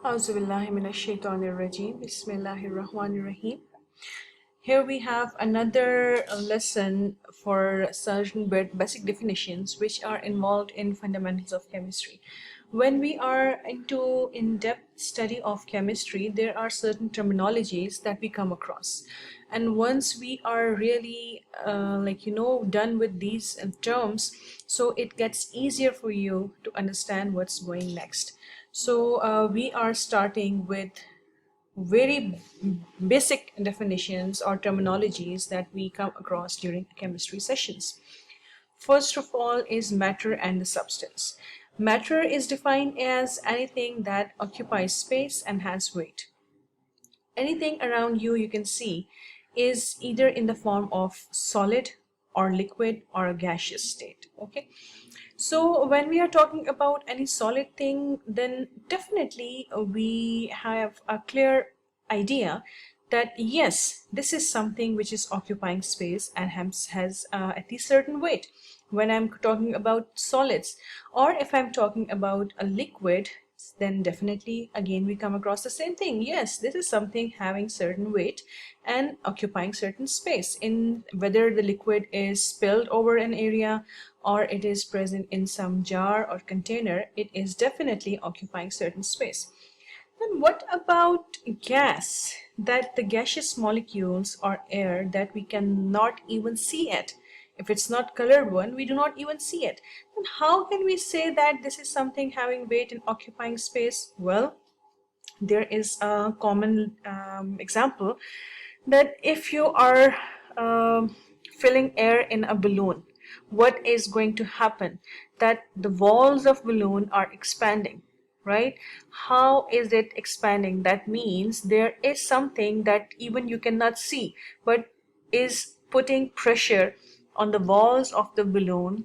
Auzubillahi minash shaitanir rajim. Bismillahir rahmanir rahim. Here we have another lesson for certain basic definitions which are involved in fundamentals of chemistry. When we are into in-depth study of chemistry, there are certain terminologies that we come across. And once we are really done with these terms, so it gets easier for you to understand what's going next. So we are starting with very basic definitions or terminologies that we come across during chemistry sessions. First of all is matter and the substance. Matter is defined as anything that occupies space and has weight. Anything around you can see is either in the form of solid or liquid or a gaseous state. Okay, so when we are talking about any solid thing, then definitely we have a clear idea that yes, this is something which is occupying space and has at least certain weight. When I'm talking about solids, or if I'm talking about a liquid, then definitely again we come across the same thing. Yes, this is something having certain weight and occupying certain space. In whether the liquid is spilled over an area or it is present in some jar or container, it is definitely occupying certain space. Then what about gas? That the gaseous molecules or air that we cannot even see it. If it's not colored one, we do not even see it. Then how can we say that this is something having weight and occupying space? Well, there is a common example that if you are filling air in a balloon, what is going to happen? That the walls of balloon are expanding, right? How is it expanding? That means there is something that even you cannot see, but is putting pressure on the walls of the balloon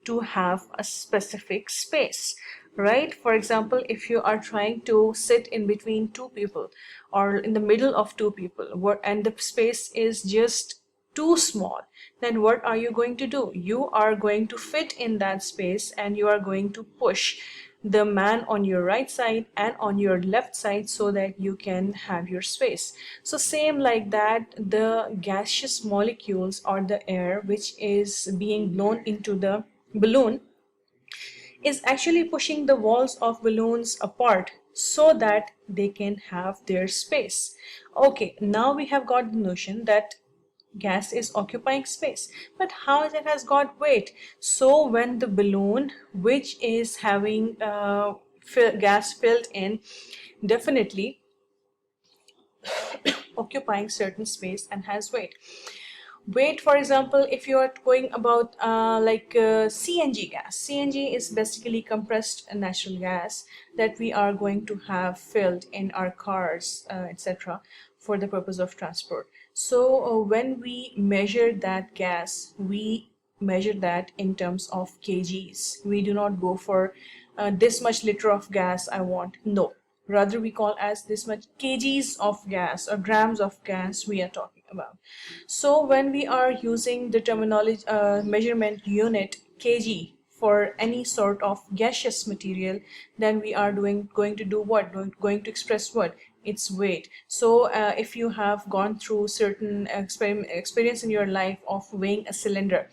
to have a specific space, right? For example, if you are trying to sit in between two people or in the middle of two people and the space is just too small, then what are you going to do? You are going to fit in that space and you are going to push the man on your right side and on your left side so that you can have your space. So same like that, the gaseous molecules or the air which is being blown into the balloon is actually pushing the walls of balloons apart so that they can have their space. Okay, now we have got the notion that gas is occupying space, but how it has got weight? So when the balloon which is having gas filled in, definitely occupying certain space and has weight. Weight, for example, if you are going about CNG gas. CNG is basically compressed natural gas that we are going to have filled in our cars, etc., for the purpose of transport. So when we measure that gas, we measure that in terms of kgs. We do not go for this much liter of gas I want. No, rather we call as this much kgs of gas or grams of gas we are talking about. So when we are using the terminology measurement unit kg for any sort of gaseous material, then we are going to do what? Going to express what? Its weight. So if you have gone through certain experience in your life of weighing a cylinder,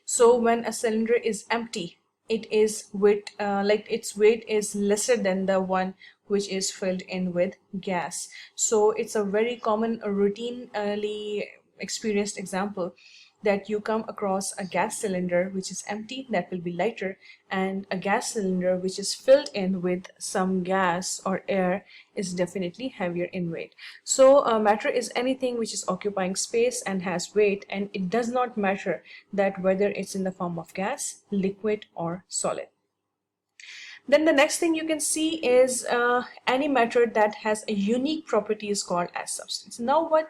so when a cylinder is empty, it is with its weight is lesser than the one which is filled in with gas. So it's a very common routinely experienced example that you come across a gas cylinder which is empty, that will be lighter, and a gas cylinder which is filled in with some gas or air is definitely heavier in weight. So matter is anything which is occupying space and has weight, and it does not matter that whether it's in the form of gas, liquid or solid. Then the next thing you can see is any matter that has a unique property is called as substance. Now what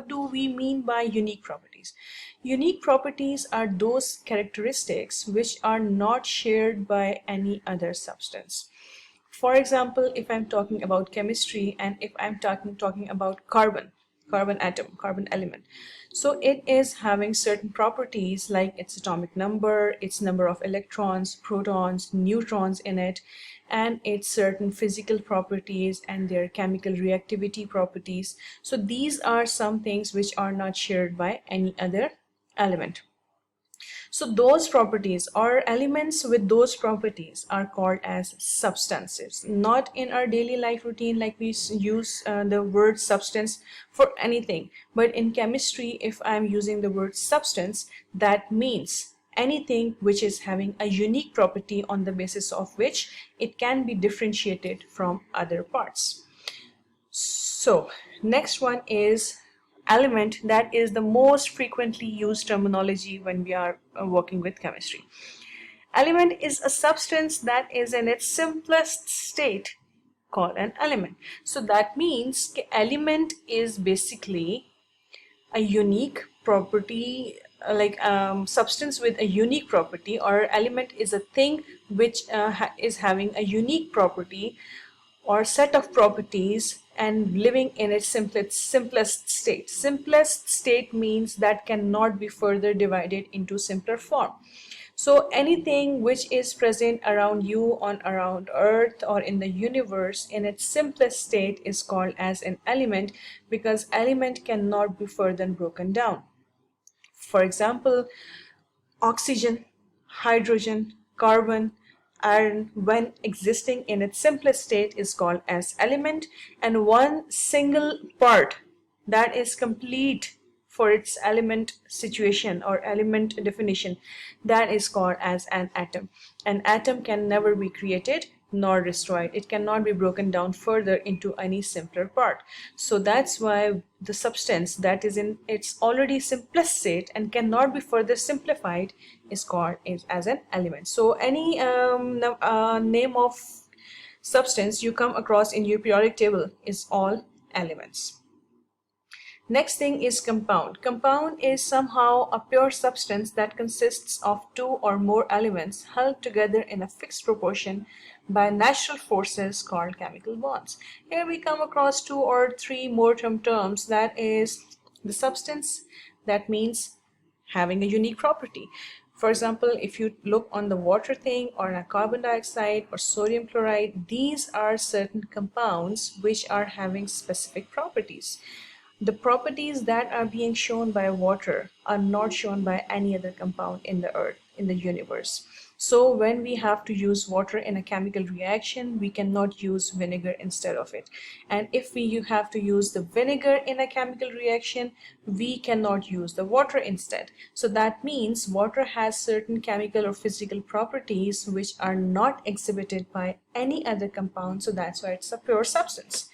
do we mean by unique properties? Unique properties are those characteristics which are not shared by any other substance. For example, if I'm talking about chemistry and if I'm talking about carbon, carbon atom, carbon element. So it is having certain properties like its atomic number, its number of electrons, protons, neutrons in it, and its certain physical properties and their chemical reactivity properties. So these are some things which are not shared by any other element. So those properties or elements with those properties are called as substances. Not in our daily life routine like we use the word substance for anything, but in chemistry, if I'm using the word substance, that means anything which is having a unique property on the basis of which it can be differentiated from other parts. So next one is element. That is the most frequently used terminology when we are working with chemistry. Element is a substance that is in its simplest state called an element. So that means element is basically a unique property, substance with a unique property, or element is a thing which is having a unique property or set of properties and living in its simplest state. Simplest state means that cannot be further divided into simpler form. So anything which is present around you, on around Earth or in the universe in its simplest state is called as an element, because element cannot be further broken down. For example, oxygen, hydrogen, carbon, iron, when existing in its simplest state, is called as element, and one single part that is complete for its element situation or element definition, that is called as an atom. An atom can never be created nor destroyed. It cannot be broken down further into any simpler part. So that's why the substance that is in its already simplest state and cannot be further simplified is called as an element. So any name of substance you come across in your periodic table is all elements. Next thing is compound. Compound is somehow a pure substance that consists of two or more elements held together in a fixed proportion by natural forces called chemical bonds. Here we come across two or three more terms. That is the substance, that means having a unique property. For example, if you look on the water thing or a carbon dioxide or sodium chloride, these are certain compounds which are having specific properties. The properties that are being shown by water are not shown by any other compound in the earth, in the universe. So when we have to use water in a chemical reaction, we cannot use vinegar instead of it. And if we have to use the vinegar in a chemical reaction, we cannot use the water instead. So that means water has certain chemical or physical properties which are not exhibited by any other compound. So that's why it's a pure substance.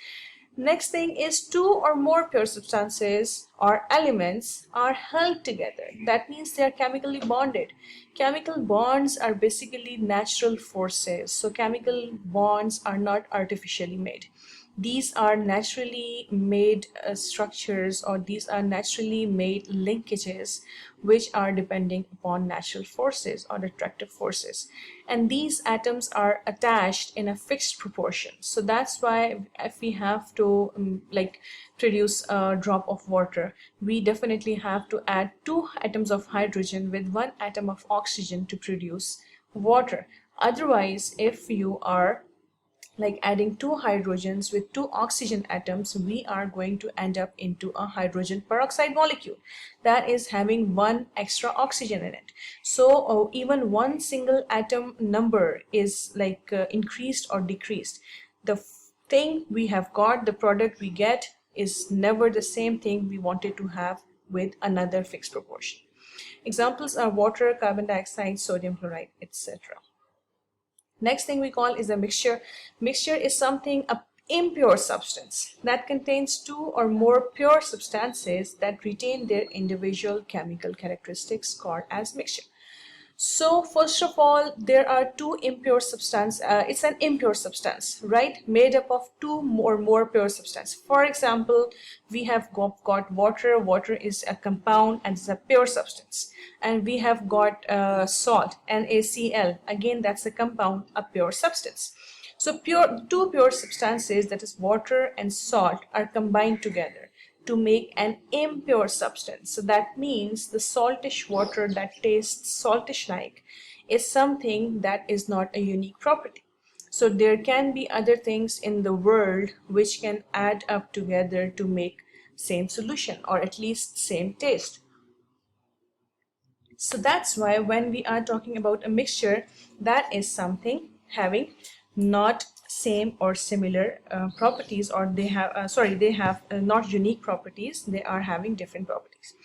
Next thing is two or more pure substances or elements are held together. That means they are chemically bonded. Chemical bonds are basically natural forces. So chemical bonds are not artificially made. These are naturally made structures, or these are naturally made linkages which are depending upon natural forces or attractive forces. And these atoms are attached in a fixed proportion. So that's why if we have to produce a drop of water, we definitely have to add two atoms of hydrogen with one atom of oxygen to produce water. Otherwise, if you are adding two hydrogens with two oxygen atoms, we are going to end up into a hydrogen peroxide molecule that is having one extra oxygen in it. So even one single atom number is increased or decreased. The thing we have got, the product we get, is never the same thing we wanted to have with another fixed proportion. Examples are water, carbon dioxide, sodium chloride, etc. Next thing we call is a mixture. Mixture is something, a impure substance that contains two or more pure substances that retain their individual chemical characteristics, called as mixture. So first of all, there are two impure substance. It's an impure substance, right? Made up of two or more pure substance. For example, we have got water. Water is a compound and it's a pure substance. And we have got salt, NaCl. Again, that's a compound, a pure substance. So two pure substances, that is water and salt, are combined together. to make an impure substance. So that means the saltish water that tastes saltish like is something that is not a unique property. So there can be other things in the world which can add up together to make same solution or at least same taste. So that's why when we are talking about a mixture, that is something having not same or similar properties, or they have they have not unique properties, they are having different properties.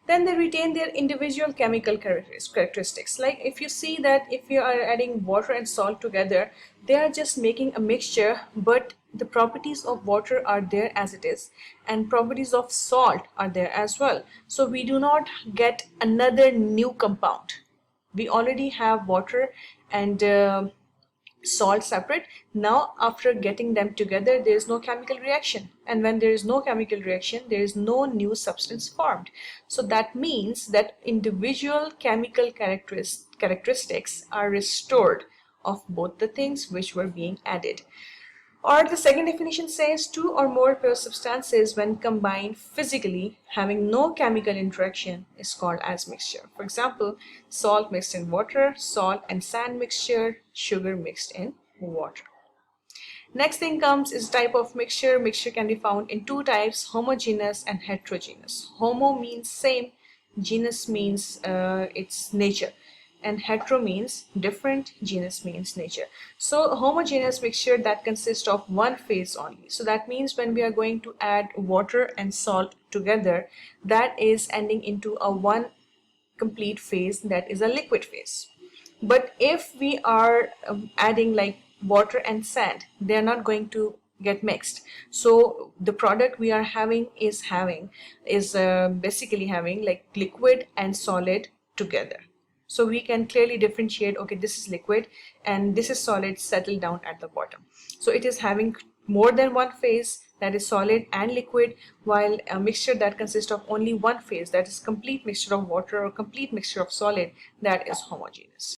Then they retain their individual chemical characteristics. Like if you see that if you are adding water and salt together, they are just making a mixture, but the properties of water are there as it is, and properties of salt are there as well. So we do not get another new compound. We already have water and salt separate. Now after getting them together, there is no chemical reaction, and when there is no chemical reaction, there is no new substance formed. So that means that individual chemical characteristics are restored of both the things which were being added. Or the second definition says two or more pure substances when combined physically having no chemical interaction is called as mixture. For example, salt mixed in water, salt and sand mixture, sugar mixed in water. Next thing comes is type of mixture. Mixture can be found in two types, homogeneous and heterogeneous. Homo means same, genus means its nature, and hetero means different, genus means nature. So homogeneous mixture that consists of one phase only. So that means when we are going to add water and salt together, that is ending into a one complete phase, that is a liquid phase. But if we are adding like water and sand, they are not going to get mixed. So the product we are having is basically having like liquid and solid together. So we can clearly differentiate, okay, this is liquid and this is solid settled down at the bottom. So it is having more than one phase, that is solid and liquid, while a mixture that consists of only one phase, that is complete mixture of water or complete mixture of solid, that is homogeneous.